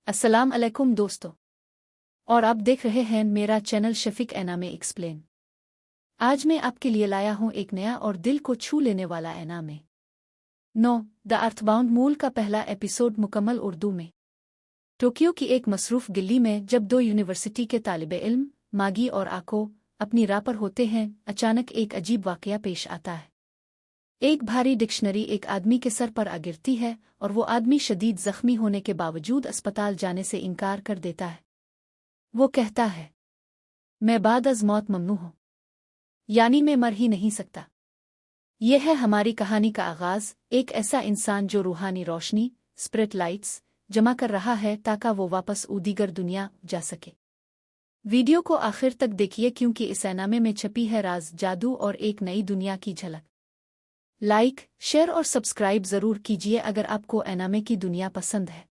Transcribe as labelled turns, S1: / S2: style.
S1: अस्सलाम अलैकुम दोस्तों, और आप देख रहे हैं मेरा चैनल शफीक एनामे एक्सप्लेन। आज मैं आपके लिए लाया हूं एक नया और दिल को छू लेने वाला एनामे। द अर्थबाउंड मूल का पहला एपिसोड मुकम्मल उर्दू में। टोक्यो की एक मसरूफ गिल्ली में जब दो यूनिवर्सिटी के तालिबे इल्म मागी और आको अपनी राह पर होते हैं, अचानक एक अजीब वाकया पेश आता है। एक भारी डिक्शनरी एक आदमी के सर पर आ गिरती है और वो आदमी शदीद जख्मी होने के बावजूद अस्पताल जाने से इनकार कर देता है। वो कहता है, मैं बाद अज मौत ममनू हूं, यानी मैं मर ही नहीं सकता। यह है हमारी कहानी का आगाज। एक ऐसा इंसान जो रूहानी रोशनी स्पिरिट लाइट्स जमा कर रहा है ताकि वो वापस दीगर दुनिया जा सके। वीडियो को आखिर तक देखिए क्योंकि इस एनामे में छपी है राज, जादू और एक नई दुनिया की झलक। लाइक, शेयर और सब्सक्राइब जरूर कीजिए अगर आपको एनामे की दुनिया पसंद है।